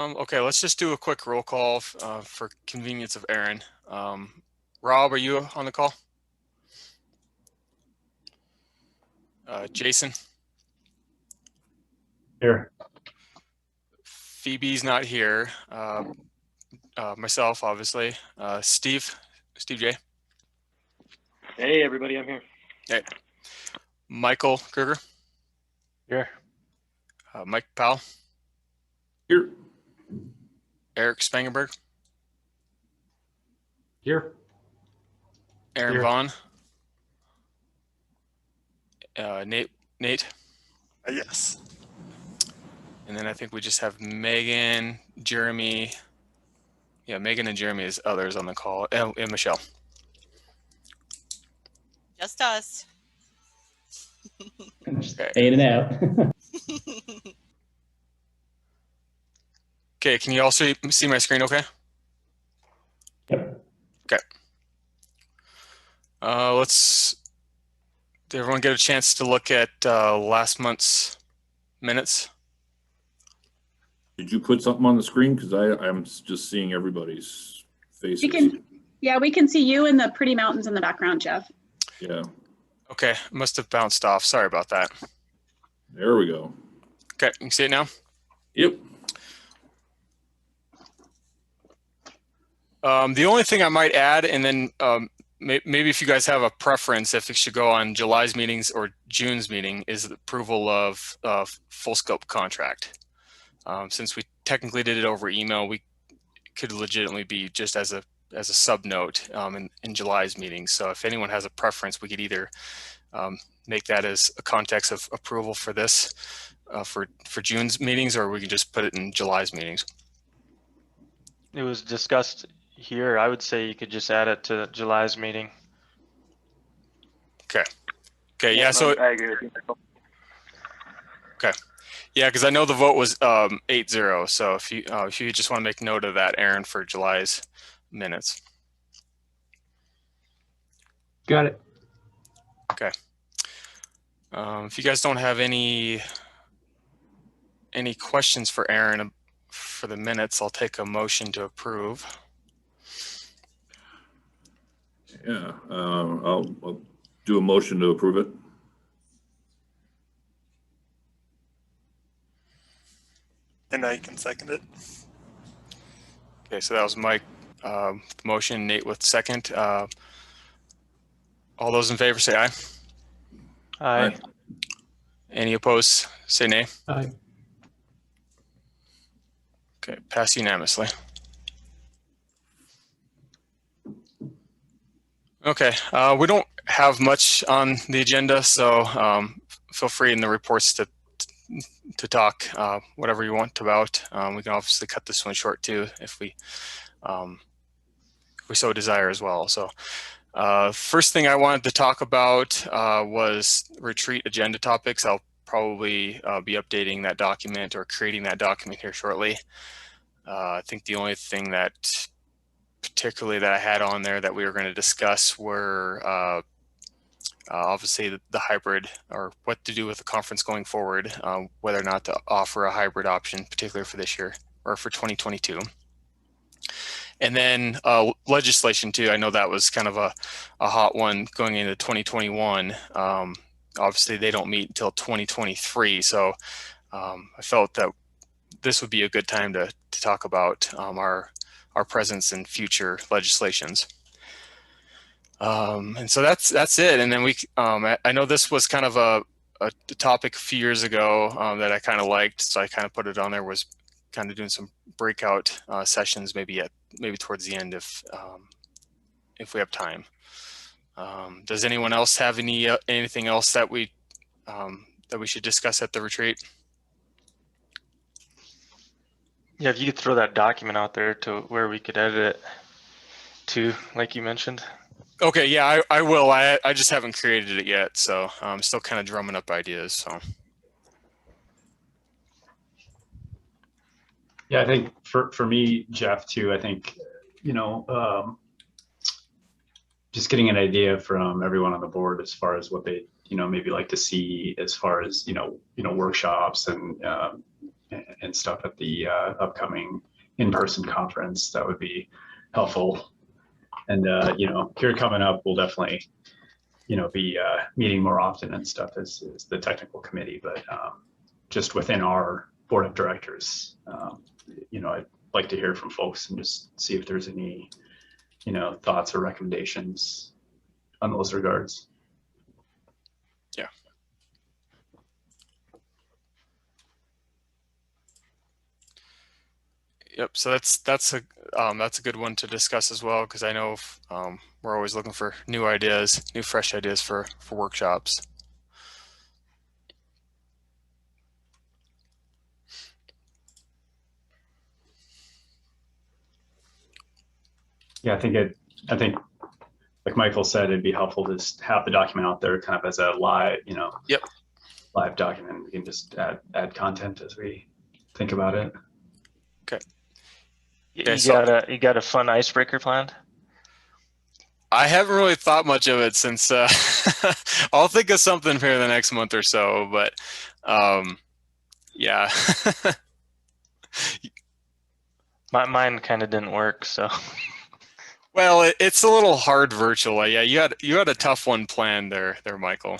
Okay, let's just do a quick roll call for convenience of Aaron. Rob, are you on the call? Jason? Here. Phoebe's not here. Myself, obviously. Steve J. Hey, everybody, I'm here. Hey. Michael Kruger. Here. Mike Powell. Here. Eric Spangenberg. Here. Aaron Here. Vaughn. Nate. Yes. And then I think we just have Megan, Jeremy. Yeah, Megan and Jeremy as others on the call, and Michelle. Just us. Okay. In and out. Okay, can you also see my screen okay? Yep. Okay. Did everyone get a chance to look at last month's minutes? Did you put something on the screen? Because I'm just seeing everybody's faces. We can see you and the pretty mountains in the background, Jeff. Yeah. Okay, must have bounced off. Sorry about that. There we go. Okay, you can see it now? Yep. The only thing I might add, and then maybe if you guys have a preference, if it should go on July's meetings or June's meeting, is the approval of full scope contract. Since we technically did it over email, we could legitimately be just as a sub note in July's meeting. So if anyone has a preference, we could either make that as a context of approval for this for June's meetings, or we can just put it in July's meetings. It was discussed here. I would say you could just add it to July's meeting. Okay. Okay. Yeah. So I agree with you. okay. Yeah, because I know the vote was 8-0. So if you just want to make note of that, Aaron, for July's minutes. Got it. Okay. If you guys don't have any questions for Aaron for the minutes, I'll take a motion to approve. Yeah. I'll do a motion to approve it. And I can second it. Okay, so that was Mike motion, Nate with second. All those in favor say aye. Aye. Any opposed say nay. Aye. Okay, pass unanimously. Okay, we don't have much on the agenda, so feel free in the reports to talk whatever you want about. We can obviously cut this one short too if we so desire as well. So first thing I wanted to talk about was retreat agenda topics. I'll probably be updating that document or creating that document here shortly. I think the only thing that particularly that I had on there that we were going to discuss were obviously the hybrid, or what to do with the conference going forward, whether or not to offer a hybrid option, particularly for this year or for 2022. And then legislation too. I know that was kind of a hot one going into 2021. Obviously they don't meet until 2023. So I felt that this would be a good time to talk about our presence in future legislations. And so that's it. And then I know this was kind of a topic a few years ago that I kind of liked, so I kind of put it on there, was kind of doing some breakout sessions maybe towards the end if we have time. Does anyone else have anything else that we should discuss at the retreat? Yeah, if you could throw that document out there to where we could edit it to, like you mentioned. Okay, yeah, I will. I just haven't created it yet, so I'm still kind of drumming up ideas. So. Yeah, I think for me, Jeff, too, I think, just getting an idea from everyone on the board as far as what they, maybe like to see as far as, workshops and and stuff at the upcoming in-person conference. That would be helpful. And here coming up, we'll definitely be meeting more often and stuff as the technical committee, but just within our board of directors, I'd like to hear from folks and just see if there's any thoughts or recommendations on those regards. Yeah. Yep. So that's a good one to discuss as well, because I know we're always looking for new ideas, new fresh ideas for workshops. Yeah, I think like Michael said, it'd be helpful to just have the document out there kind of as a live, Yep. live document. We can just add content as we think about it. Okay. You so- got a fun icebreaker planned? I haven't really thought much of it since I'll think of something here the next month or so, but yeah. Mine kind of didn't work, so. Well, it's a little hard virtual. Yeah, you had a tough one planned there, Michael.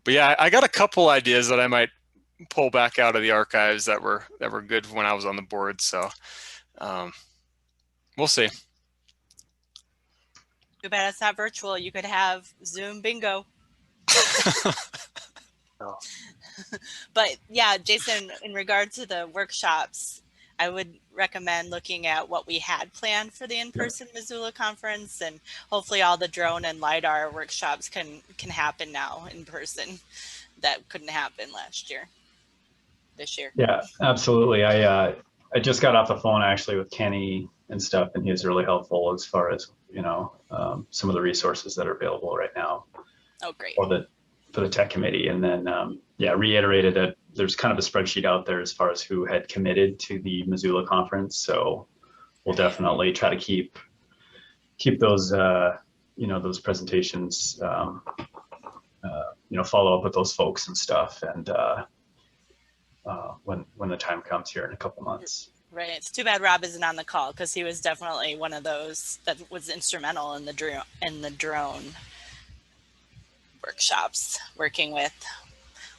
But yeah, I got a couple ideas that I might pull back out of the archives that were good when I was on the board. So we'll see. Too bad it's not virtual. You could have Zoom bingo. No. But yeah, Jason, in regard to the workshops, I would recommend looking at what we had planned for the in-person Missoula conference, and hopefully all the drone and LiDAR workshops can happen now in person. That couldn't happen this year. Yeah, absolutely. I just got off the phone actually with Kenny and stuff, and he was really helpful as far as some of the resources that are available right now. Oh, great. For the tech committee, and then reiterated that there's kind of a spreadsheet out there as far as who had committed to the Missoula conference. So we'll definitely try to keep those those presentations, follow up with those folks and stuff, and when the time comes here in a couple months. Right. It's too bad Rob isn't on the call, because he was definitely one of those that was instrumental in the drone workshops, working with,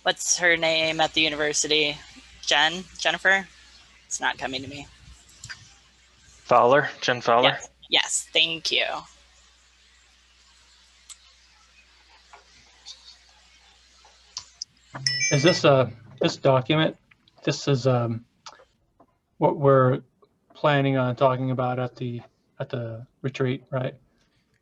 what's her name at the university? Jennifer? It's not coming to me. Jen Fowler? Yes, thank you. Is this this document? This is what we're planning on talking about at the retreat, right?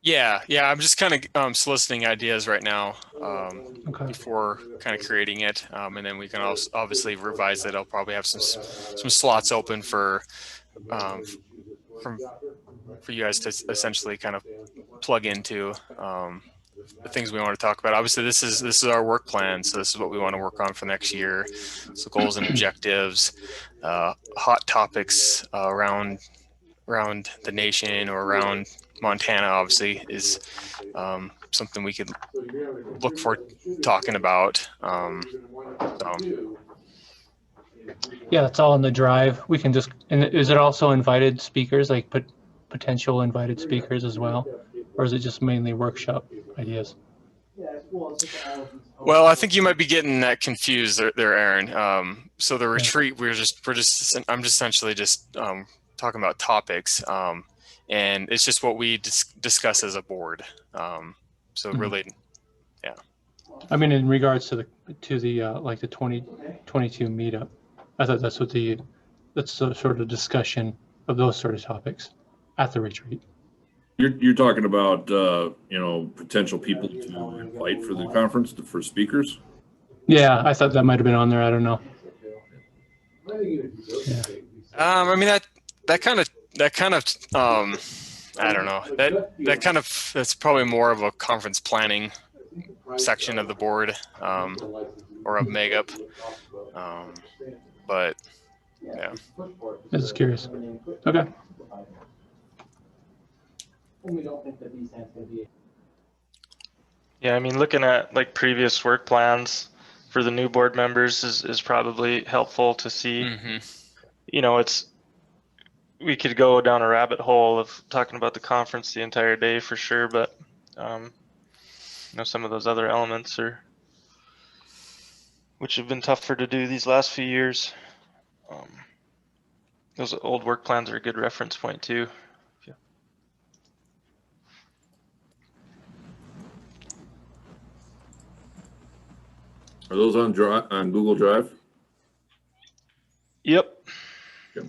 Yeah. I'm just kind of soliciting ideas right now Okay. before kind of creating it, and then we can also obviously revise it. I'll probably have some slots open for you guys to essentially kind of plug into the things we want to talk about. Obviously, this is our work plan, so this is what we want to work on for next year. So goals and objectives, hot topics around the nation or around Montana, obviously, is something we could look for talking about. Yeah, it's all in the drive. We can just, and is it also invited speakers, like potential invited speakers as well? Or is it just mainly workshop ideas? Well, I think you might be getting that confused there, Aaron. So the retreat, I'm just essentially just talking about topics, and it's just what we discuss as a board. So really, yeah. I mean, in regards to the like the 2022 meetup, I thought that's sort of discussion of those sort of topics at the retreat. You're talking about potential people to invite for the conference for speakers. Yeah, I thought that might have been on there. I don't know. Yeah. I mean that kind of I don't know, that's probably more of a conference planning section of the board, or of MAGIP, but yeah. I was curious. Okay. Yeah, I mean, looking at like previous work plans for the new board members is probably helpful to see. Mm-hmm. You know, we could go down a rabbit hole of talking about the conference the entire day for sure, but you know, some of those other elements which have been tougher to do these last few years. Those old work plans are a good reference point too. Are those on Google Drive? Yep. Okay.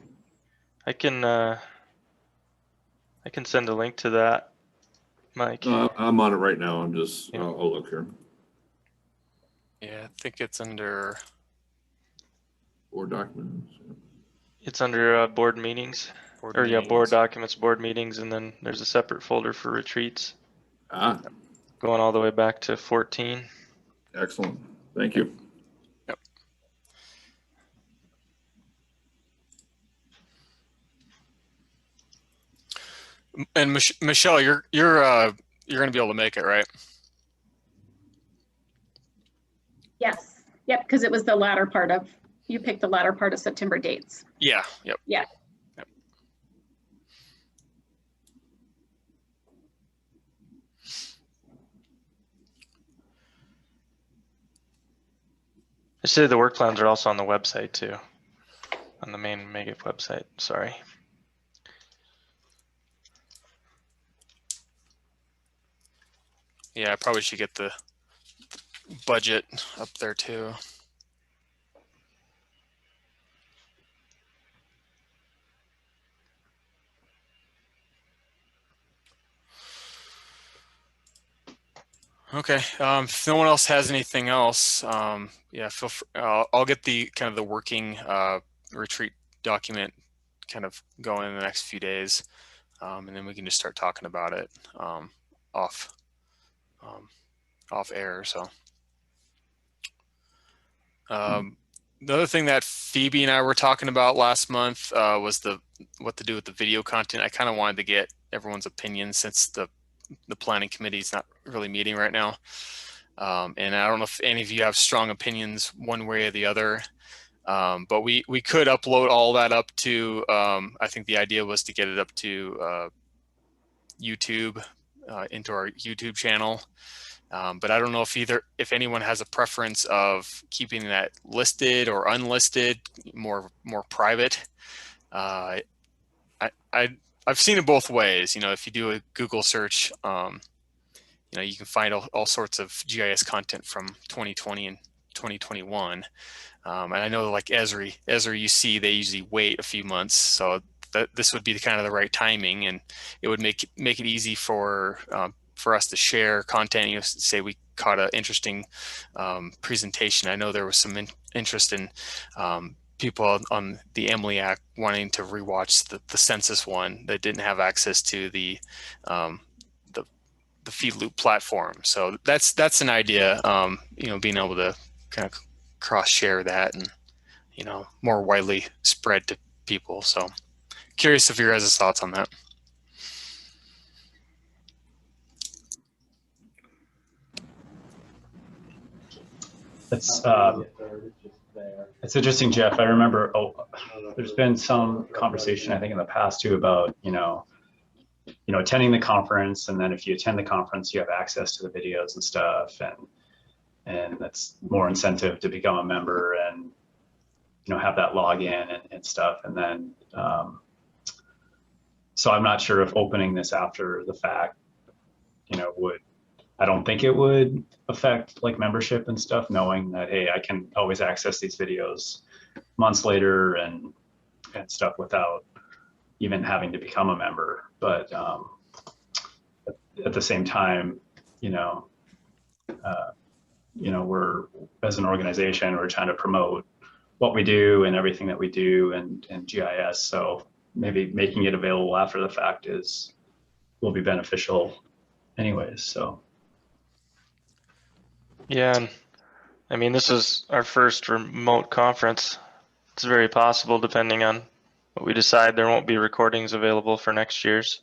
I can send a link to that, Mike. I'm on it right now. I'm just, Yeah. I'll look here. Yeah, I think it's under Board documents. It's under board meetings. board Or yeah, board meetings. documents, board meetings, and then there's a separate folder for retreats Ah, going all the way back to 14. excellent. Thank you. Yep. And Michelle, you're going to be able to make it, right? Yes. Yep. Because it was the latter part of, you picked the latter part of September dates. Yeah. Yep. Yeah. Yep. I say the work plans are also on the website too, on the main MAGIP website. Sorry. Yeah, I probably should get the budget up there too. Okay. If no one else has anything else, yeah, feel free. I'll get the kind of the working retreat document kind of going in the next few days, and then we can just start talking about it off air. So the other thing that Phoebe and I were talking about last month was what to do with the video content. I kind of wanted to get everyone's opinion since the planning committee is not really meeting right now. And I don't know if any of you have strong opinions one way or the other, but we could upload all that up to, I think the idea was to get it up to YouTube, into our YouTube channel. But I don't know if anyone has a preference of keeping that listed or unlisted, more private. I've seen it both ways. You know, if you do a Google search, you know, you can find all sorts of GIS content from 2020 and 2021. And I know, like Esri UC, they usually wait a few months, so this would be kind of the right timing, and it would make it easy for us to share content. You know, say we caught an interesting presentation. I know there was some interest in people on the Emily Act wanting to rewatch the census one that didn't have access to the feed loop platform. So that's an idea. You know, being able to kind of cross share that and, you know, more widely spread to people. So curious of your guys' thoughts on that. It's interesting, Jeff. I remember, there's been some conversation, I think, in the past too, about, you know, attending the conference, and then if you attend the conference, you have access to the videos and stuff, and that's more incentive to become a member and, you know, have that login and stuff. And then, so I'm not sure if opening this after the fact, you know, I don't think it would affect like membership and stuff, knowing that, hey, I can always access these videos months later and stuff without even having to become a member. But at the same time, you know, we're, as an organization, we're trying to promote what we do and everything that we do and GIS. So maybe making it available after the fact will be beneficial anyways. So. Yeah, and I mean, this is our first remote conference. It's very possible, depending on what we decide, there won't be recordings available for next year's.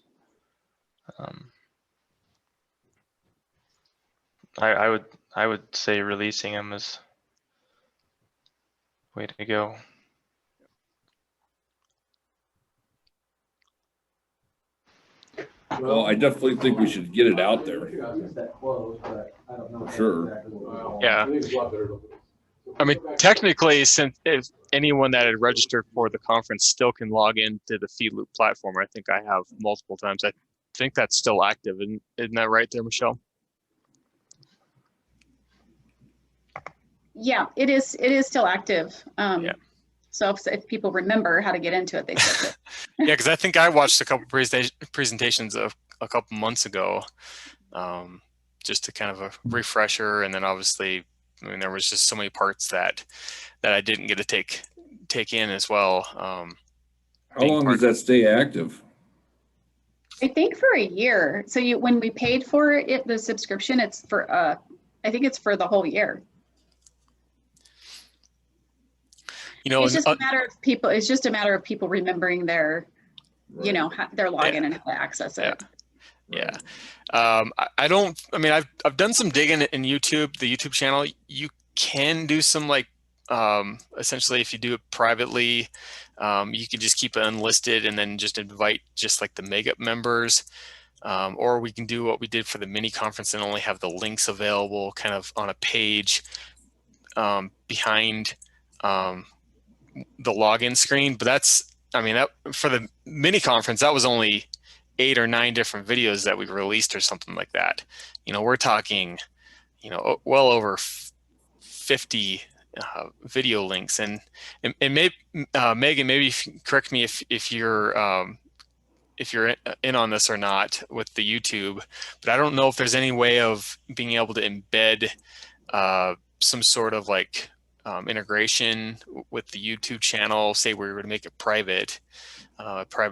I would say releasing them is Way to go. Well, I definitely think we should get it out there. For sure. Yeah. I mean, technically, since if anyone that had registered for the conference still can log into the FeedLoop platform, I think I have multiple times. I think that's still active. Isn't that right there, Michelle? Yeah, it is still active. Yeah. So if people remember how to get into it, they click it. Yeah, because I think I watched a couple presentations of a couple months ago, just to kind of a refresher, and then obviously, I mean, there was just so many parts that I didn't get to take in as well. How long does that stay active? I think for a year. So when we paid for it, the subscription, it's for I think it's for the whole year. You know, it's just a matter of people. It's just a matter of people remembering their, Right. you know, their login and how to access it. Yeah. I don't. I mean, I've done some digging in YouTube, the YouTube channel. You can do some like, essentially, if you do it privately, you can just keep it unlisted and then just invite just like the MAGIP members. Or we can do what we did for the mini conference and only have the links available kind of on a page behind the login screen. But that's, I mean, that for the mini conference, that was only 8 or 9 different videos that we released or something like that. You know, we're talking, you know, well over 50 video links, and maybe Megan, maybe correct me if you're in on this or not with the YouTube, but I don't know if there's any way of being able to embed some sort of like integration with the YouTube channel. Say we were to make it private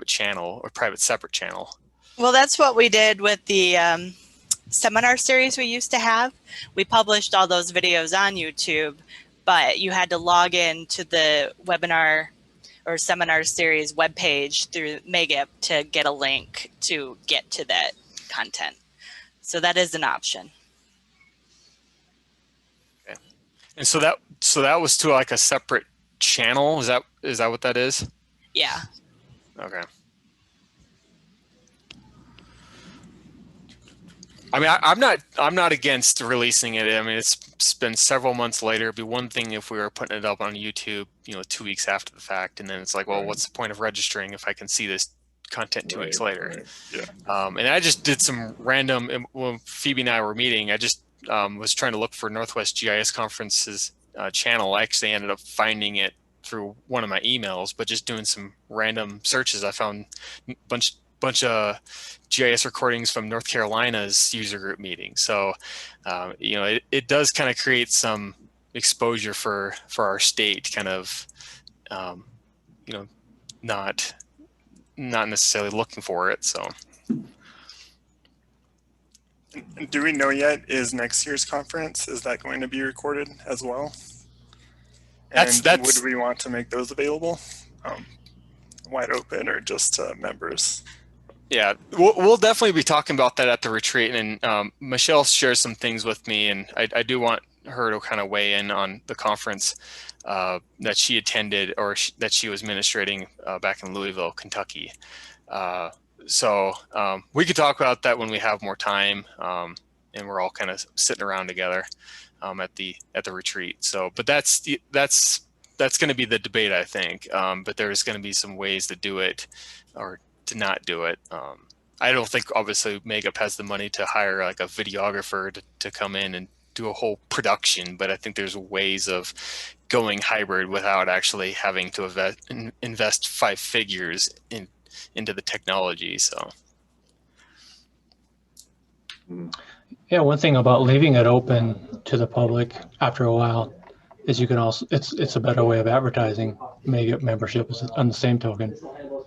channel or private separate channel. Well, that's what we did with the seminar series we used to have. We published all those videos on YouTube, but you had to log in to the webinar or seminar series webpage through MAGIP to get a link to get to that content. So that is an option. Okay. And so that was to like a separate channel. Is that what that is? Yeah. Okay. I mean, I'm not against releasing it. I mean, it's been several months later. It'd be one thing if we were putting it up on YouTube, you know, 2 weeks after the fact, and then it's like, well, Right. what's the point of registering if I can see this content 2 weeks later? Right. Yeah. And I just did some random. When Phoebe and I were meeting, I just was trying to look for Northwest GIS Conference's channel. I actually ended up finding it through one of my emails, but just doing some random searches, I found a bunch of GIS recordings from North Carolina's user group meeting. So, you know, it does kind of create some exposure for our state, kind of, you know, not necessarily looking for it. So, And do we know yet, is next year's conference, is that going to be recorded as well? That's would we want to make those available wide open or just to members? Yeah, we'll definitely be talking about that at the retreat, and Michelle shares some things with me, and I do want her to kind of weigh in on the conference that she attended or that she was administrating back in Louisville, Kentucky. So we could talk about that when we have more time, and we're all kind of sitting around together at the retreat. So, but that's going to be the debate, I think. But there's going to be some ways to do it or to not do it. I don't think obviously MAGIP has the money to hire like a videographer to come in and do a whole production, but I think there's ways of going hybrid without actually having to invest 5 figures into the technology. So Yeah, one thing about leaving it open to the public after a while is you can also, it's a better way of advertising MAGIP membership on the same token.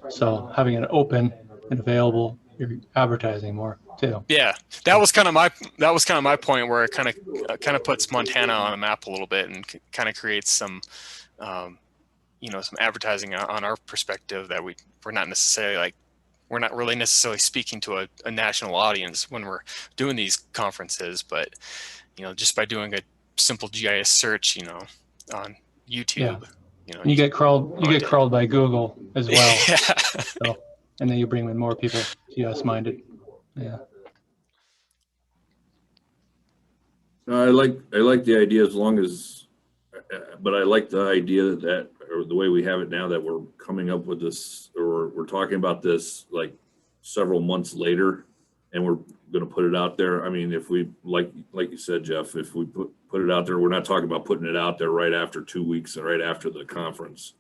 So having it open and available, you're advertising more too. yeah, that was kind of my point, where it kind of puts Montana on the map a little bit and kind of creates some you know, some advertising on our perspective that we're not necessarily like, we're not really necessarily speaking to a national audience when we're doing these conferences, but you know, just by doing a simple GIS search, you know, on YouTube, you know, You get crawled. You no get idea. crawled by Google as well. Yeah. So, and then you bring in more people, US minded. Yeah. I like the idea as long as, but I like the idea that, or the way we have it now, that we're coming up with this, or we're talking about this like several months later, and we're going to put it out there. I mean, if we, like you said, Jeff, if we put it out there, we're not talking about putting it out there right after 2 weeks and right after the conference.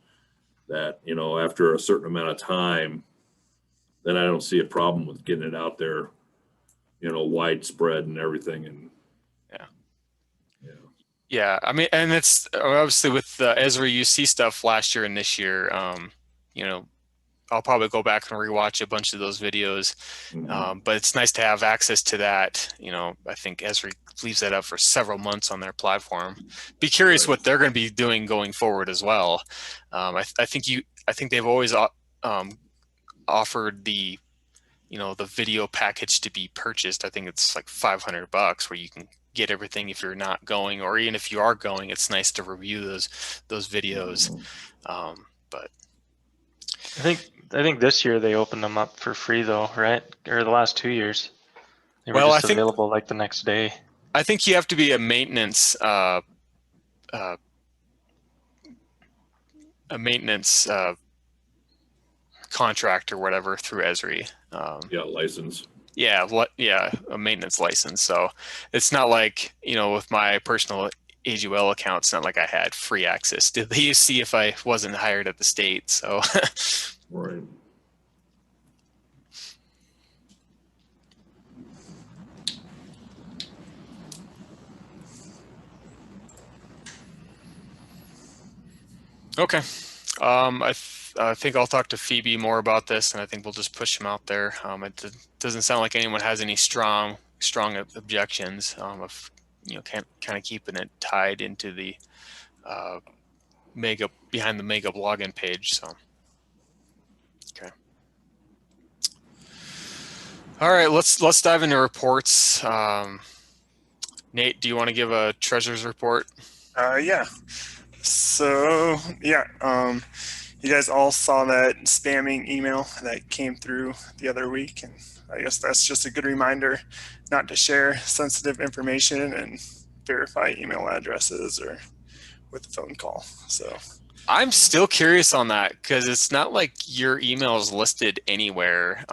That, you know, after a certain amount of time, then I don't see a problem with getting it out there, you know, widespread and everything. And yeah, I mean, and it's obviously with the Esri UC stuff last year and this year, you know, I'll probably go back and rewatch a bunch of those videos. But it's nice to have access to that. You know, I think Esri leaves that up for several months on their platform. Be curious what they're going to be doing going forward as well. I think they've always offered the, you know, the video package to be purchased. I think it's like $500 where you can get everything if you're not going, or even if you are going, it's nice to review those videos. But I think this year they opened them up for free though, right? Or the last 2 years. They were just available like the next day. I think you have to be a maintenance contract or whatever through Esri. Yeah, license. Yeah, a maintenance license. So it's not like, you know, with my personal AGL account, it's not like I had free access to the UC if I wasn't hired at the state. So Right. okay. I think I'll talk to Phoebe more about this, and I think we'll just push him out there. It doesn't sound like anyone has any strong objections of, you know, kind of keeping it tied into the behind the MAGIP login page. So, okay. All right, let's dive into reports. Nate, do you want to give a treasurer's report? Yeah. So yeah, you guys all saw that spamming email that came through the other week, and I guess that's just a good reminder not to share sensitive information and verify email addresses or with a phone call. So I'm still curious on that because it's not like your email is listed anywhere.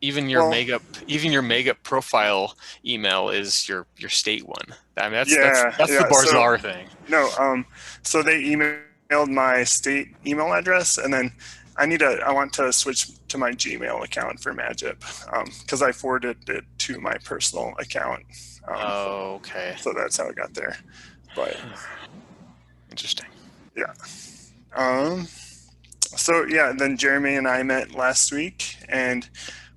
Even your MAGIP profile email is your state one. I mean, that's the Barzar thing. No, so they emailed my state email address, and then I want to switch to my Gmail account for MAGIP because I forwarded it to my personal account. Oh, okay. So that's how it got there. But interesting. Yeah. So yeah, then Jeremy and I met last week, and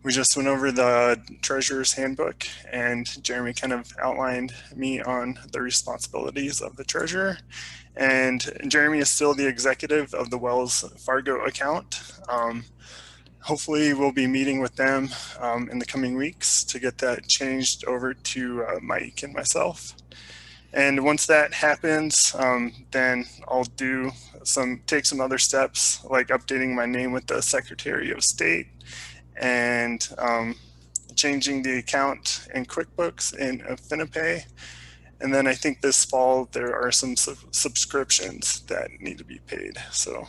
we just went over the treasurer's handbook, and Jeremy kind of outlined me on the responsibilities of the treasurer. And Jeremy is still the executive of the Wells Fargo account. Hopefully we'll be meeting with them in the coming weeks to get that changed over to Mike and myself. And once that happens, then I'll take some other steps, like updating my name with the Secretary of State and changing the account in QuickBooks in AffiniPay. And then I think this fall there are some subscriptions that need to be paid. So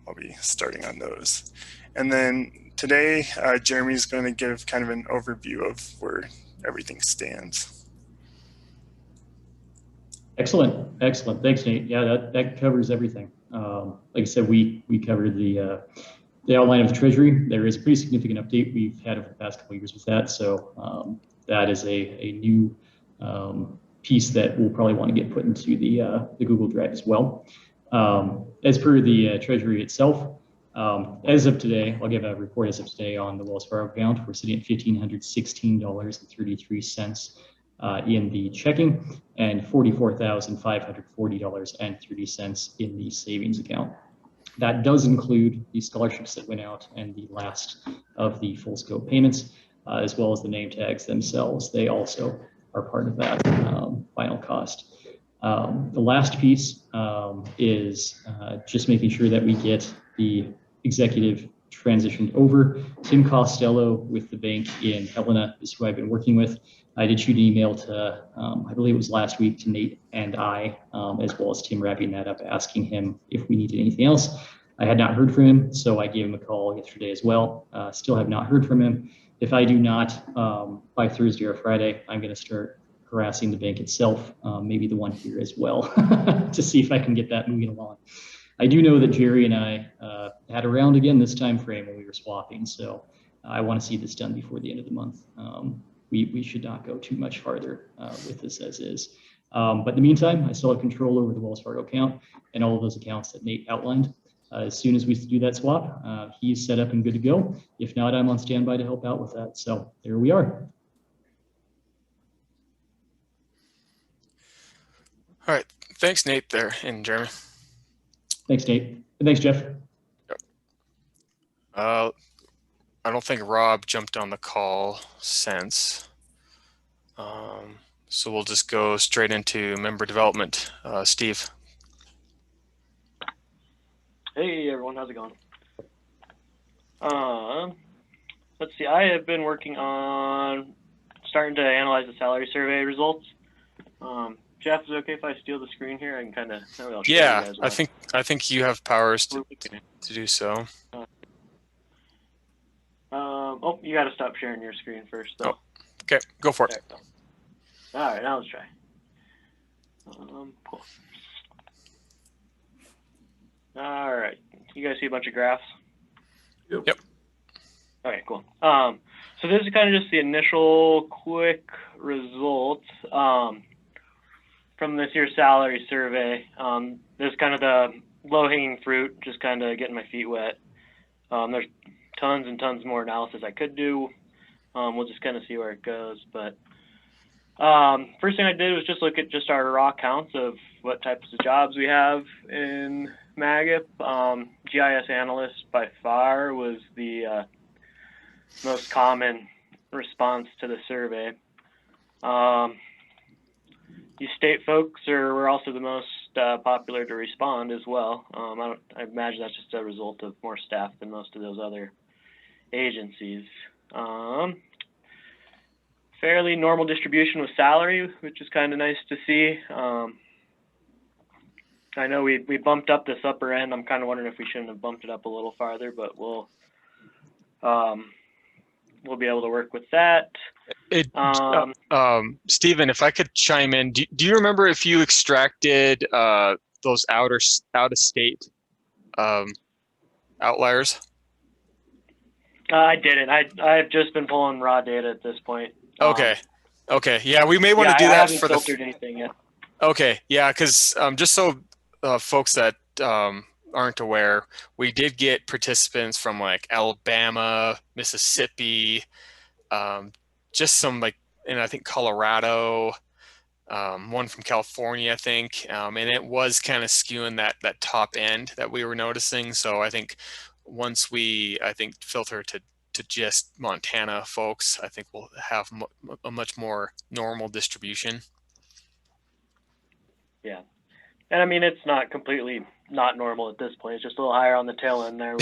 I'll be starting on those. And then today, Jeremy's going to give kind of an overview of where everything stands. Excellent. Thanks, Nate. Yeah, that covers everything. Like I said, we covered the outline of the Treasury. There is a pretty significant update we've had over the past couple of years with that. So that is a new piece that we'll probably want to get put into the Google Drive as well. As per the Treasury itself, as of today, I'll give a report as of today on the Wells Fargo account. We're sitting at $1,516.33 in the checking and $44,540.30 in the savings account. That does include the scholarships that went out and the last of the full scope payments, as well as the name tags themselves. They also are part of that final cost. The last piece is just making sure that we get the executive transitioned over. Tim Costello with the bank in Helena is who I've been working with. I did shoot an email to, I believe it was last week, to Nate and I, as well as Tim, wrapping that up, asking him if we needed anything else. I had not heard from him, so I gave him a call yesterday as well. Still have not heard from him. If I do not, by Thursday or Friday, I'm going to start harassing the bank itself, maybe the one here as well, to see if I can get that moving along. I do know that Jerry and I had a round again this time frame when we were swapping, so I want to see this done before the end of the month. We should not go too much farther with this as is. But in the meantime, I still have control over the Wells Fargo account and all of those accounts that Nate outlined. As soon as we do that swap, he's set up and good to go. If not, I'm on standby to help out with that. So there we are. All right. Thanks, Nate, there, and Jeremy. Thanks, Nate. And thanks, Jeff. I don't think Rob jumped on the call since. So we'll just go straight into member development. Steve. Hey everyone, how's it going? Let's see, I have been working on starting to analyze the salary survey results. Jeff, is it okay if I steal the screen here? I can kind of. Yeah, I think you have powers to do so. Oh, you got to stop sharing your screen first, though. Oh, okay, go for it. All right, now let's try. Cool. All right, you guys see a bunch of graphs? Yep. Okay, cool. So this is kind of just the initial quick results from this year's salary survey. This is kind of the low-hanging fruit, just kind of getting my feet wet. There's tons and tons more analysis I could do. We'll just kind of see where it goes. But first thing I did was just look at just our raw counts of what types of jobs we have in MAGIP. GIS analyst by far was the most common response to the survey. You state folks were also the most popular to respond as well. I imagine that's just a result of more staff than most of those other agencies. Fairly normal distribution with salary, which is kind of nice to see. I know we bumped up this upper end. I'm kind of wondering if we shouldn't have bumped it up a little farther, but we'll be able to work with that. Stephen, if I could chime in, do you remember if you extracted those out of state outliers? I didn't. I've just been pulling raw data at this point. Okay. Yeah, we may want to do that for the. I haven't filtered anything yet. Okay. Yeah, because just so folks that aren't aware, we did get participants from like Alabama, Mississippi, just some and I think Colorado, one from California, I think, and it was kind of skewing that top end that we were noticing. So I think once we filter to just Montana folks, I think we'll have a much more normal distribution. Yeah, and I mean it's not completely not normal at this point. It's just a little higher on the tail end there.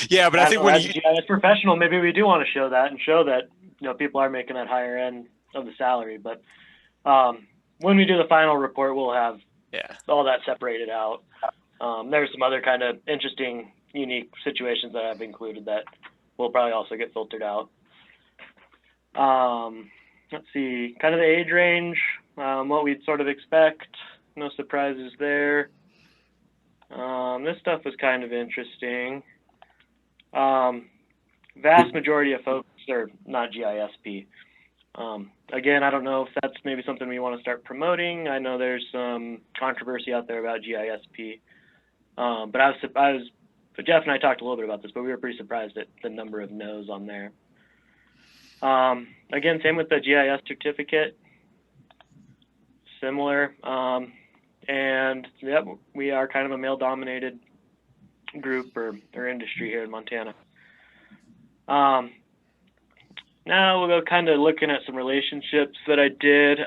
Yeah, but I think when you as professional, maybe we do want to show that people are making that higher end of the salary. But when we do the final report, we'll have all that separated out. There's some other kind of interesting, unique situations that I've included that will probably also get filtered out. Let's see, kind of the age range, what we'd sort of expect. No surprises there. This stuff was kind of interesting. Vast majority of folks are not GISP. Again, I don't know if that's maybe something we want to start promoting. I know there's some controversy out there about GISP. But Jeff and I talked a little bit about this, but we were pretty surprised at the number of no's on there. Again, same with the GIS certificate. Similar. And yep, we are kind of a male-dominated group or industry here in Montana. Now we'll go kind of looking at some relationships that I did.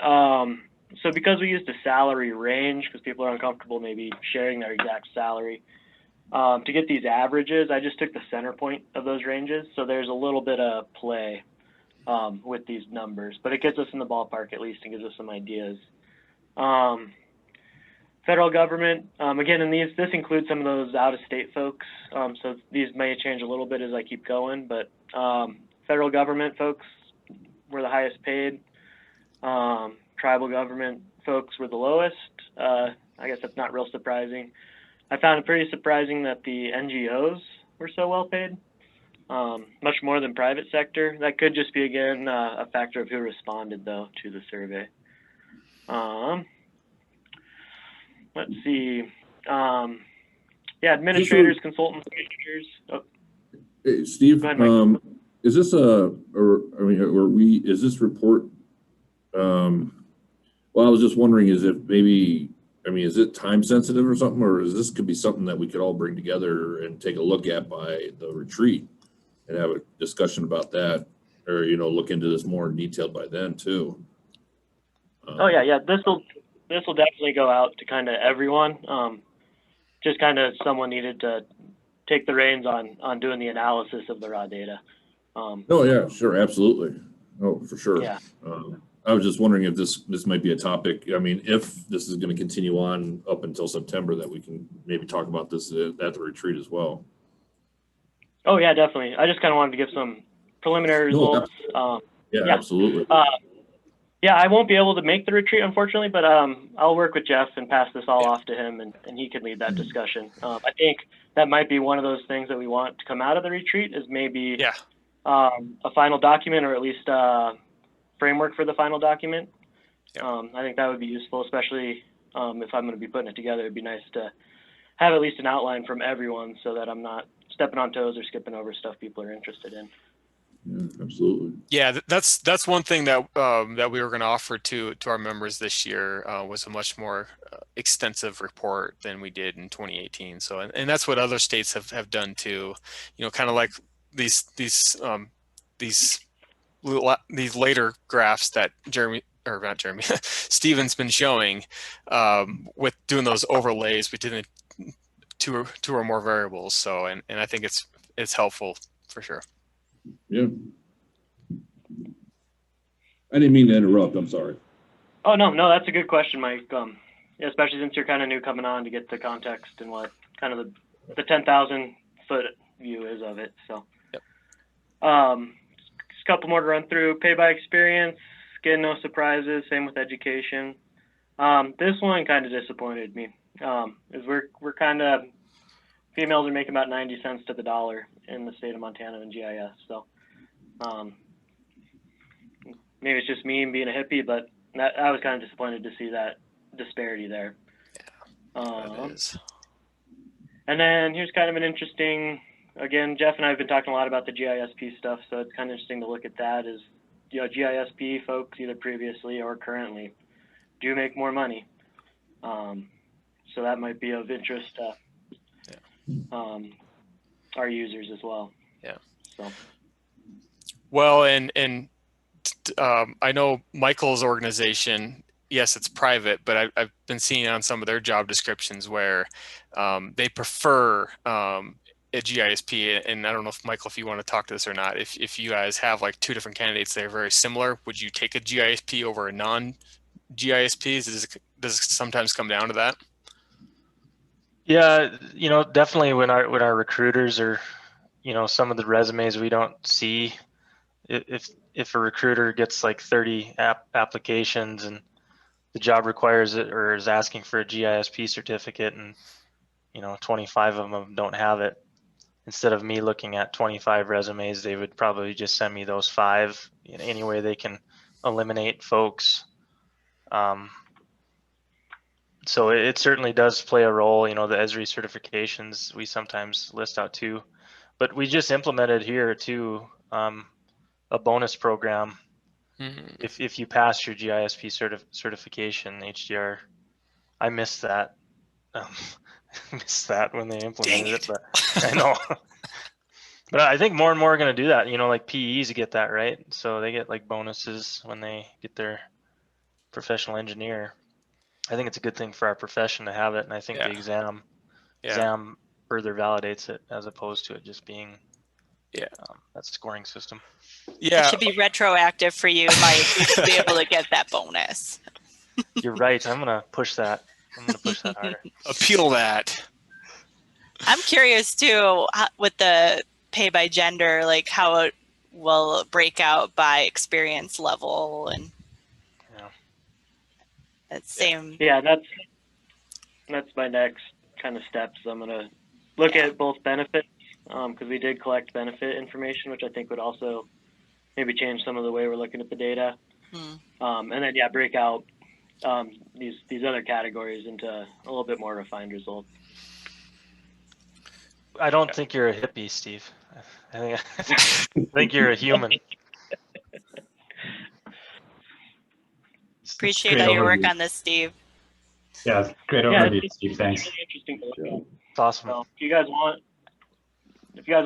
So because we used a salary range, because people are uncomfortable maybe sharing their exact salary, to get these averages, I just took the center point of those ranges. So there's a little bit of play with these numbers, but it gets us in the ballpark at least and gives us some ideas. Federal government, again, and this includes some of those out-of-state folks. So these may change a little bit as I keep going, but federal government folks were the highest paid. Tribal government folks were the lowest. I guess that's not real surprising. I found it pretty surprising that the NGOs were so well paid, much more than private sector. That could just be, again, a factor of who responded, though, to the survey. Let's see. Yeah, administrators, consultants, managers. Oh. Hey, Steve, Go ahead, Mike. is this is this report, well, I was just wondering, is it maybe, is it time sensitive or something, or is this could be something that we could all bring together and take a look at by the retreat and have a discussion about that, or, look into this more in detail by then too? Oh yeah. This will definitely go out to kind of everyone. Just kind of someone needed to take the reins on doing the analysis of the raw data. Oh yeah, sure, absolutely. Oh, for sure. Yeah. I was just wondering if this might be a topic. If this is going to continue on up until September, that we can maybe talk about this at the retreat as well. Oh yeah, definitely. I just kind of wanted to give some preliminary results. Yeah, absolutely. Yeah, I won't be able to make the retreat, unfortunately, but I'll work with Jeff and pass this all off to him, and he can lead that discussion. I think that might be one of those things that we want to come out of the retreat is maybe a final document, or at least framework for the final document. I think that would be useful, especially if I'm going to be putting it together. It'd be nice to have at least an outline from everyone so that I'm not stepping on toes or skipping over stuff people are interested in. Yeah, absolutely. Yeah, that's one thing that that we were going to offer to our members this year was a much more extensive report than we did in 2018. So, and that's what other states have done too. Kind of like these later graphs that Steven's been showing with doing those overlays between two or more variables. So, and I think it's helpful for sure. Yeah. I didn't mean to interrupt. I'm sorry. Oh, no, that's a good question, Mike. Especially since you're kind of new coming on, to get the context and what kind of the 10,000 foot view is of it. So, just a couple more to run through. Pay by experience, again, no surprises. Same with education. This one kind of disappointed me. Is we're kind of, females are making about 90 cents to the dollar in the state of Montana in GIS. So maybe it's just me being a hippie, but I was kind of disappointed to see that disparity there. Yeah, it is. And then here's kind of an interesting, again, Jeff and I have been talking a lot about the GISP stuff, so it's kind of interesting to look at that as, GISP folks either previously or currently do make more money. So that might be of interest to our users as well. Yeah. So. Well, and I know Michael's organization, yes, it's private, but I've been seeing on some of their job descriptions where they prefer a GISP. And I don't know if Michael, if you want to talk to this or not, if you guys have like two different candidates that are very similar, would you take a GISP over a non-GISP? Does it sometimes come down to that? Yeah, definitely when our recruiters are, some of the resumes we don't see, if a recruiter gets like 30 applications and the job requires it or is asking for a GISP certificate and 25 of them don't have it, instead of me looking at 25 resumes, they would probably just send me those 5. Any way they can eliminate folks. So it certainly does play a role. The Esri certifications we sometimes list out too, but we just implemented here too a bonus program. Mm-hmm. If you pass your GISP certification, HDR, I missed that. Missed that when they implemented it, but I know. But I think more and more are going to do that. Like PEs get that, right? So they get like bonuses when they get their professional engineer. I think it's a good thing for our profession to have it, and I think Yeah. the exam further validates it as opposed to it just being that scoring system. It should be retroactive for you, Mike. You should be able to get that bonus. You're right. I'm gonna push that. I'm gonna push that harder. Appeal that. I'm curious too with the pay by gender, like how it will break out by experience level and same. Yeah, that's my next kind of steps. I'm gonna look at both benefits because we did collect benefit information, which I think would also maybe change some of the way we're looking at the data. And then break out these other categories into a little bit more refined results. I don't think you're a hippie, Steve. I think you're a human. Appreciate all your work on this, Steve. Yeah, great overview, Steve. Thanks. Really interesting to look at. It's awesome. So if you guys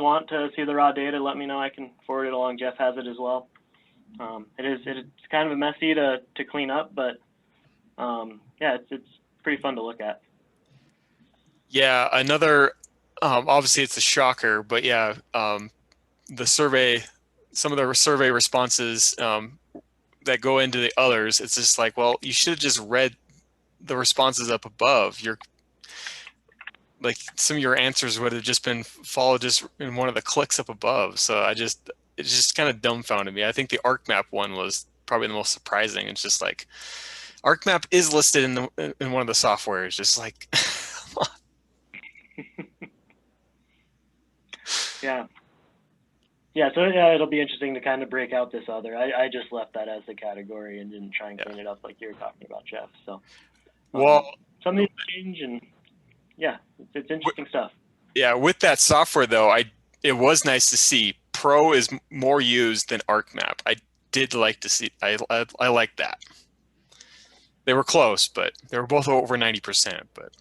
want to see the raw data, let me know. I can forward it along. Jeff has it as well. It's kind of messy to clean up, but it's pretty fun to look at. Yeah, another obviously it's a shocker, but the survey, some of the survey responses that go into the others, it's just like, well, you should have just read the responses up above. Like some of your answers would have just been followed just in one of the clicks up above. So it just kind of dumbfounded me. I think the ArcMap one was probably the most surprising. It's just like ArcMap is listed in one of the softwares, just like So it'll be interesting to kind of break out this other. I just left that as the category and didn't try and clean it up like you were talking about, Jeff. So something to change, and it's interesting stuff. Yeah, with that software though, it was nice to see Pro is more used than ArcMap. I did like to see. I like that. They were close, but they were both over 90%. But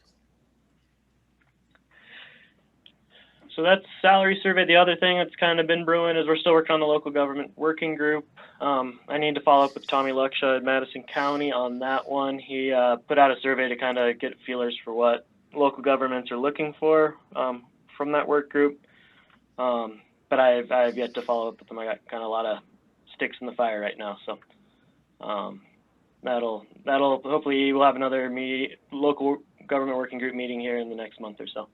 so that's salary survey. The other thing that's kind of been brewing is we're still working on the local government working group. I need to follow up with Tommy Luckshaw at Madison County on that one. He put out a survey to kind of get feelers for what local governments are looking for from that work group. But I've yet to follow up with them. I got kind of a lot of sticks in the fire right now. So that'll hopefully we'll have another local government working group meeting here in the next month or so.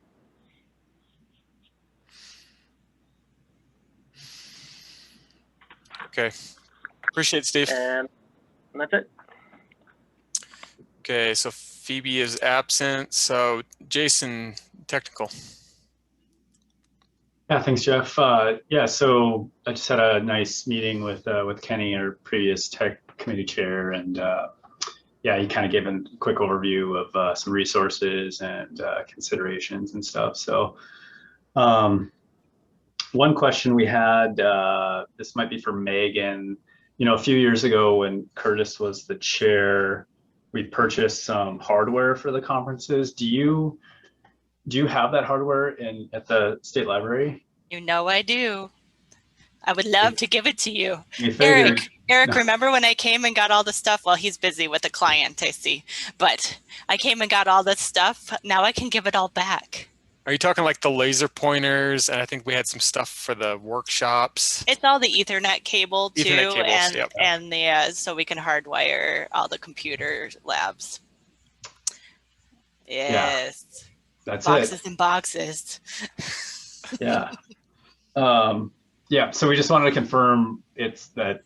okay, appreciate it, Steve. And that's it. Okay, so Phoebe is absent. So Jason, technical. Yeah, thanks, Jeff. So I just had a nice meeting with Kenny, our previous tech committee chair, and he kind of gave a quick overview of some resources and considerations and stuff. So one question we had, this might be for Megan. A few years ago when Curtis was the chair, we purchased some hardware for the conferences. Do you have that hardware at the state library? You know I do. I would love to give it to you. Eric, remember when I came and got all the stuff? Well, he's busy with a client, I see. But I came and got all the stuff. Now I can give it all back. Are you talking like the laser pointers? And I think we had some stuff for the workshops. It's all the Ethernet cable too, Ethernet cables, and so we can hardwire all the computer labs. Yes. Yeah, that's boxes and boxes. Yeah. So we just wanted to confirm it's that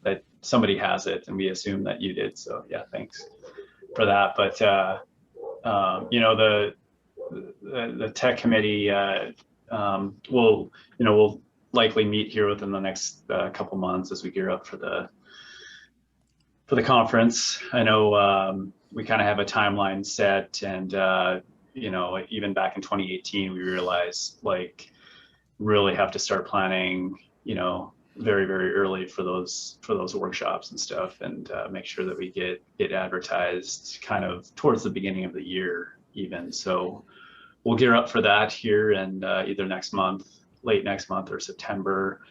that somebody has it, and we assume that you did. So yeah, thanks for that. But the tech committee will likely meet here within the next couple months as we gear up for the conference. I know we kind of have a timeline set, and even back in 2018 we realized really have to start planning very, very early for those workshops and stuff, and make sure that we get advertised kind of towards the beginning of the year even. So we'll gear up for that here, and either late next month or September.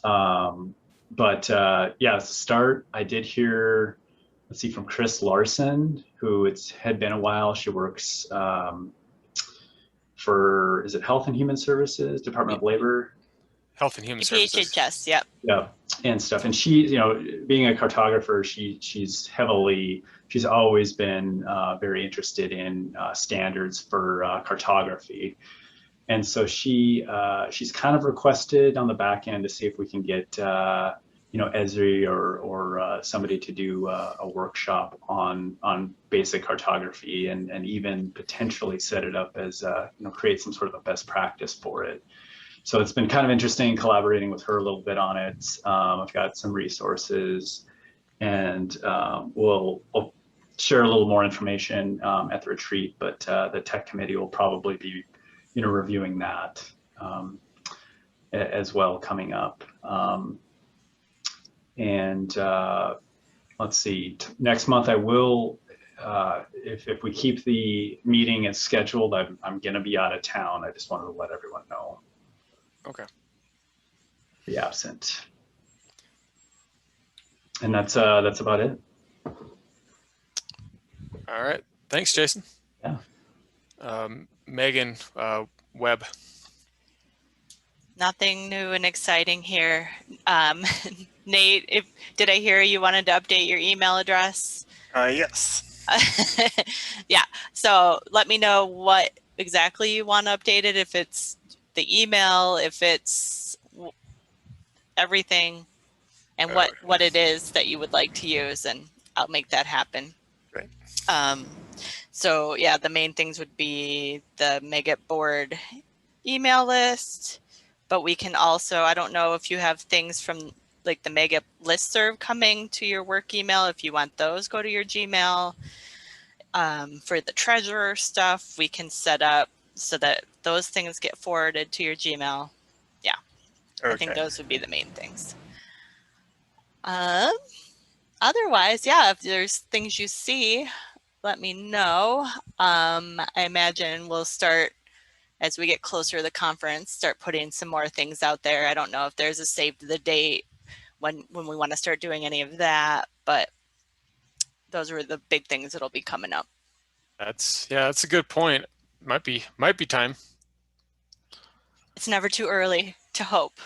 As a start, I did hear let's see, from Chris Larson, who had been a while. She works for, is it Health and Human Services, Department of Labor? Health and Human Services. PHHS, yep. Yeah, and stuff. And she, you know, being a cartographer, she's always been very interested in standards for cartography. And so she's kind of requested on the back end to see if we can get, you know, Esri or somebody to do a workshop on basic cartography and even potentially set it up as, you know, create some sort of a best practice for it. So it's been kind of interesting collaborating with her a little bit on it. I've got some resources, and we'll share a little more information at the retreat, but the tech committee will probably be, you know, reviewing that as well coming up. Let's see, next month I will, if we keep the meeting as scheduled, I'm going to be out of town. I just wanted to let everyone know. Okay. Be absent. And that's about it. All right. Thanks, Jason. Yeah. Megan, Webb. Nothing new and exciting here. Nate, did I hear you wanted to update your email address? Yes. Yeah. So let me know what exactly you want updated. If it's the email, if it's everything, and what it is that you would like to use, and I'll make that happen. Great. So yeah, the main things would be the MAGIP board email list, but we can also, I don't know if you have things from like the MAGIP listserv coming to your work email. If you want those, go to your Gmail. For the treasurer stuff, we can set up so that those things get forwarded to your Gmail. Yeah, okay. I think those would be the main things. Otherwise, yeah, if there's things you see, let me know. I imagine we'll start, as we get closer to the conference, start putting some more things out there. I don't know if there's a save to the date when we want to start doing any of that, but those are the big things that'll be coming up. That's a good point. Might be time. It's never too early to hope.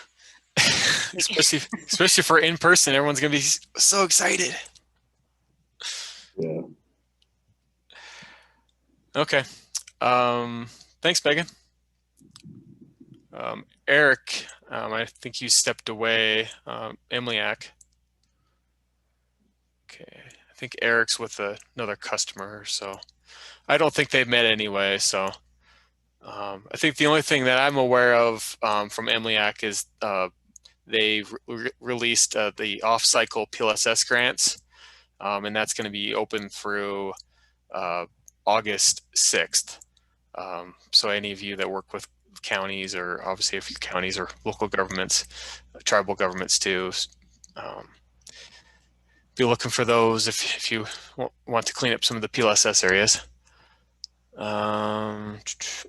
especially for in person, everyone's gonna be so excited. Yeah. Okay. Thanks, Megan. Eric, I think you stepped away. Emliak. Okay. I think Eric's with another customer, so I don't think they've met anyway. So I think the only thing that I'm aware of from Emliak is they released the off-cycle PLSS grants, and that's going to be open through August 6th. So any of you that work with counties, or obviously a few counties or local governments, tribal governments too, be looking for those if you want to clean up some of the PLSS areas.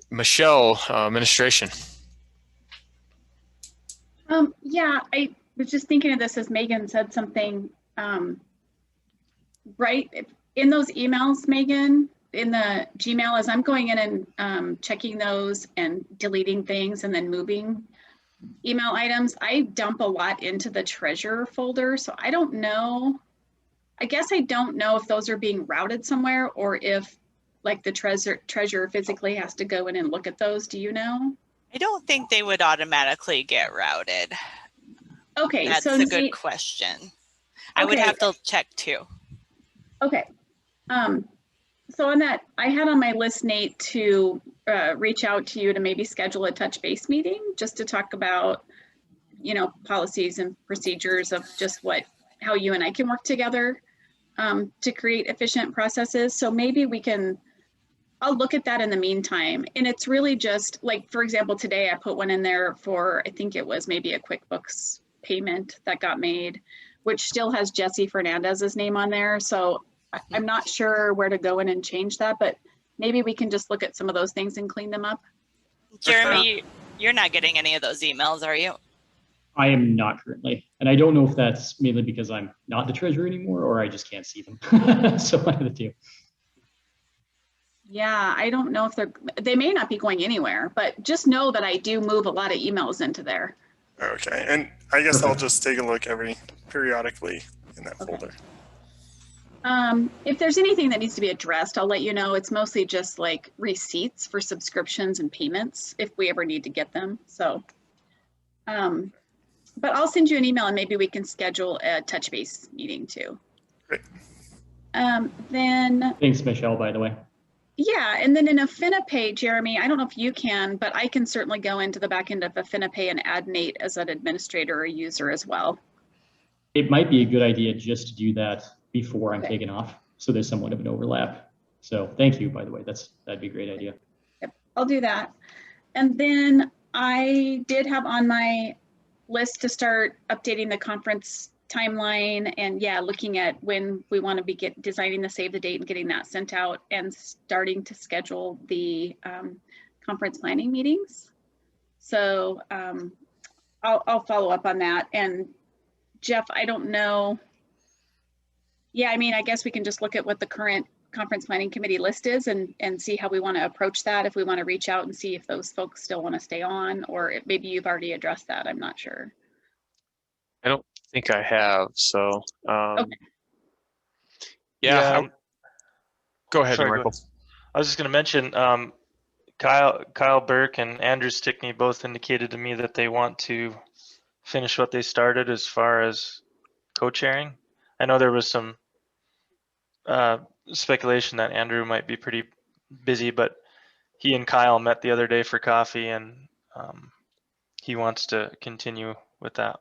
Michelle, administration. Yeah, I was just thinking of this as Megan said something, right? In those emails, Megan, in the Gmail, as I'm going in and checking those and deleting things and then moving email items, I dump a lot into the treasurer folder. So I don't know, I guess I don't know if those are being routed somewhere or if like the treasurer physically has to go in and look at those. Do you know? I don't think they would automatically get routed. Okay, that's so a good question. Okay. I would have to check too. Okay. So on that, I had on my list, Nate, to reach out to you to maybe schedule a touch base meeting just to talk about, you know, policies and procedures of just how you and I can work together to create efficient processes. So maybe we can, I'll look at that in the meantime. And it's really just like, for example, today I put one in there for, I think it was maybe a QuickBooks payment that got made, which still has Jesse Fernandez's name on there. So I'm not sure where to go in and change that, but maybe we can just look at some of those things and clean them up. Jeremy, you're not getting any of those emails, are you? I am not currently, and I don't know if that's mainly because I'm not the treasurer anymore, or I just can't see them. So one of the two. Yeah, I don't know if they may not be going anywhere, but just know that I do move a lot of emails into there. Okay, and I guess I'll just take a look periodically in that folder. If there's anything that needs to be addressed, I'll let you know. It's mostly just like receipts for subscriptions and payments if we ever need to get them. So, but I'll send you an email and maybe we can schedule a touch base meeting too. Great. Then. Thanks, Michelle, by the way. Yeah, and then in AffiniPay, Jeremy, I don't know if you can, but I can certainly go into the back end of AffiniPay and add Nate as an administrator or user as well. It might be a good idea just to do that before I'm taken off, so there's somewhat of an overlap. So thank you, by the way. That'd be a great idea. Yep, I'll do that. And then I did have on my list to start updating the conference timeline and looking at when we want to be designing the save the date and getting that sent out and starting to schedule the conference planning meetings. So I'll follow up on that. And Jeff, I don't know. Yeah, I mean, I guess we can just look at what the current conference planning committee list is and see how we want to approach that. If we want to reach out and see if those folks still want to stay on, or if maybe you've already addressed that. I'm not sure. I don't think I have. So, Okay. yeah. Go ahead, Sorry, Michael. I was just going to mention Kyle Burke and Andrew Stickney both indicated to me that they want to finish what they started as far as co-chairing. I know there was some speculation that Andrew might be pretty busy, but he and Kyle met the other day for coffee, and he wants to continue with that.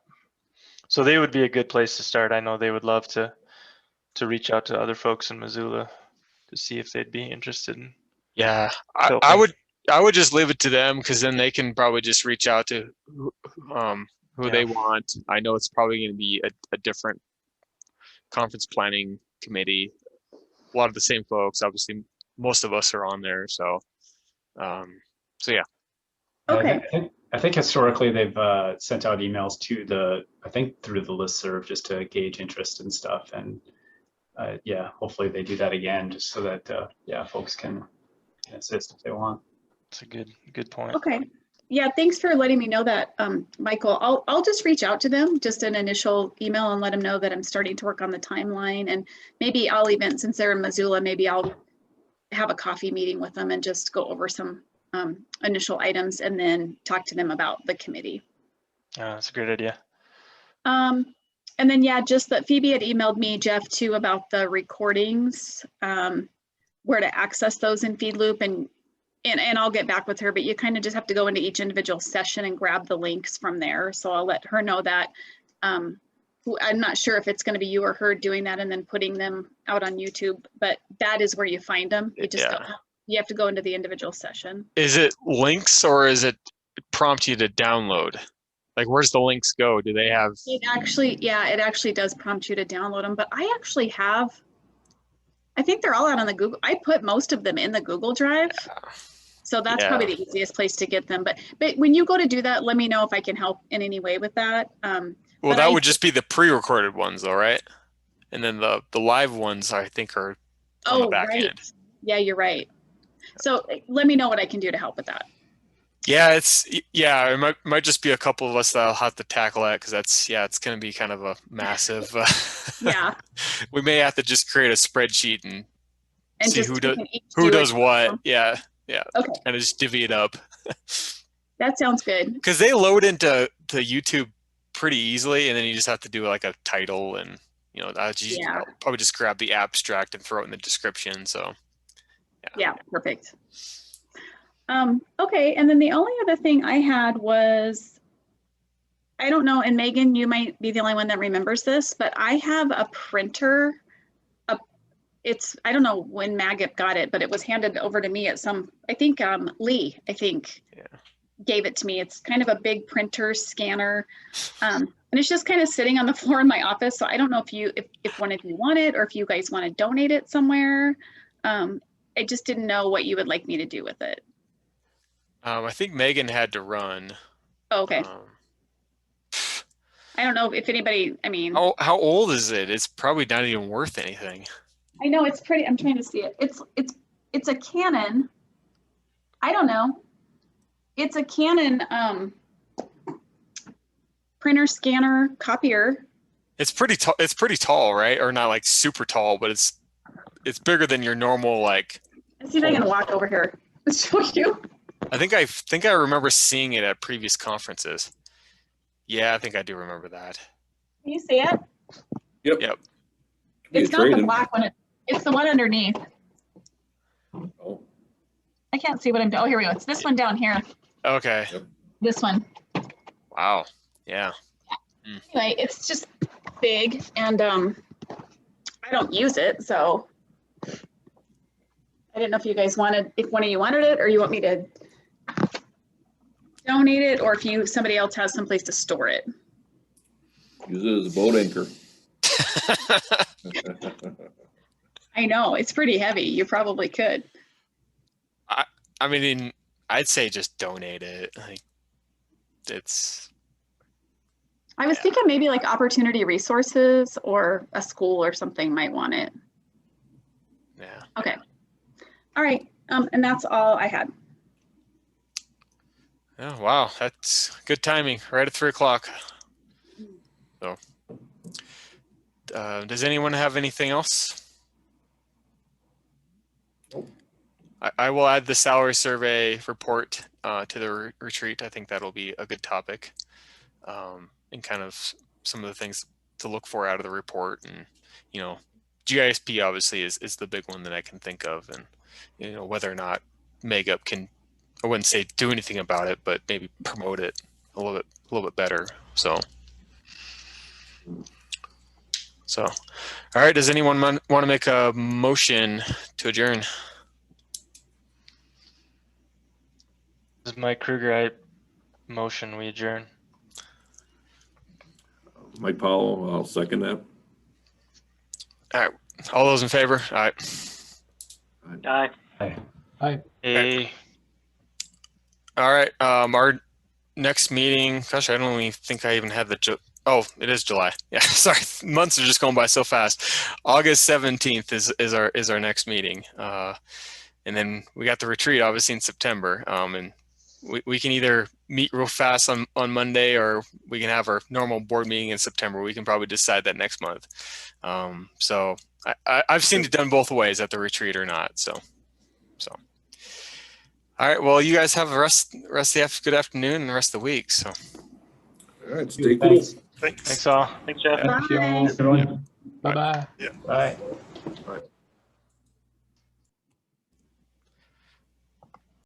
So they would be a good place to start. I know they would love to reach out to other folks in Missoula to see if they'd be interested in. Yeah, I would just leave it to them, because then they can probably just reach out to who they want. I know it's probably going to be a different conference planning committee. A lot of the same folks. Obviously, most of us are on there. So yeah. Okay. I think historically they've sent out emails to I think through the listserv just to gauge interest and stuff. And hopefully they do that again just so that folks can assist if they want. That's a good point. Okay. Yeah, thanks for letting me know that, Michael. I'll just reach out to them, just an initial email, and let them know that I'm starting to work on the timeline. And maybe I'll even, since they're in Missoula, maybe I'll have a coffee meeting with them and just go over some initial items and then talk to them about the committee. That's a great idea. And then, just that Phoebe had emailed me, Jeff, too, about the recordings, where to access those in FeedLoop, and I'll get back with her, but you kind of just have to go into each individual session and grab the links from there. So I'll let her know that. I'm not sure if it's going to be you or her doing that and then putting them out on YouTube, but that is where you find them. You have to go into the individual session. Is it links, or is it prompt you to download? Like, where's the links go? Do they have? It actually does prompt you to download them, but I actually have. I think they're all out on the Google. I put most of them in the Google Drive. So that's probably the easiest place to get them. But when you go to do that, let me know if I can help in any way with that. Well, that would just be the pre-recorded ones, though, right? And then the live ones, I think, are on the back end. Yeah, you're right. So let me know what I can do to help with that. Yeah, it might just be a couple of us that'll have to tackle that, because it's going to be kind of a massive. We may have to just create a spreadsheet and see who does what. Yeah. Okay. And just divvy it up. That sounds good. Because they load into YouTube pretty easily, and then you just have to do like a title, and I'll probably just grab the abstract and throw it in the description. So. Yeah, perfect. Okay, and then the only other thing I had was, I don't know, and Megan, you might be the only one that remembers this, but I have a printer. I don't know when MAGIP got it, but it was handed over to me at I think Lee, gave it to me. It's kind of a big printer scanner. And it's just kind of sitting on the floor in my office. So I don't know if one of you want it, or if you guys want to donate it somewhere. I just didn't know what you would like me to do with it. I think Megan had to run. Oh, okay. I don't know if anybody, I mean, How old is it? It's probably not even worth anything. I know it's pretty, I'm trying to see it. It's a Canon. I don't know. It's a Canon printer, scanner, copier. It's pretty tall. It's pretty tall, right? Or not like super tall, but it's bigger than your normal like. Let's see if I can walk over here and show you. I think I remember seeing it at previous conferences. Yeah, I think I do remember that. Can you see it? Yep. It's not the black one. It's the one underneath. Oh, I can't see what I'm doing. Oh, here we go. It's this one down here. Okay. This one. Wow. Yeah. Anyway, it's just big, and I don't use it, so I didn't know if you guys wanted, if one of you wanted it, or you want me to donate it, or if somebody else has someplace to store it. use it as a boat anchor. I know, it's pretty heavy. You probably could. I mean, I'd say just donate it. Like, it's. I was thinking maybe like Opportunity Resources or a school or something might want it. Yeah. Okay. All right. And that's all I had. Oh, wow. That's good timing. Right at 3 o'clock. So, does anyone have anything else? Nope. I will add the salary survey report to the retreat. I think that'll be a good topic. And kind of some of the things to look for out of the report. And, you know, GISP obviously is the big one that I can think of. And, you know, whether or not MAGIP can, I wouldn't say do anything about it, but maybe promote it a little bit better. So, all right. Does anyone want to make a motion to adjourn? This is Mike Kruger. I motion we adjourn. Mike Powell, I'll second that. All right. All those in favor? All right. Aye. Hi. Hey. All right. Our next meeting, gosh, I don't even think I even had oh, it is July. Yeah, sorry. Months are just going by so fast. August 17th is our next meeting. And then we got the retreat obviously in September. And we can either meet real fast on Monday, or we can have our normal board meeting in September. We can probably decide that next month. So I've seen it done both ways, at the retreat or not. So. All right. Well, you guys have the rest of the good afternoon and the rest of the week. So. All right, stay cool. Thanks. Thanks all. Thanks, Jeff. Bye. Everyone. Bye-bye. Yeah. Bye. All right.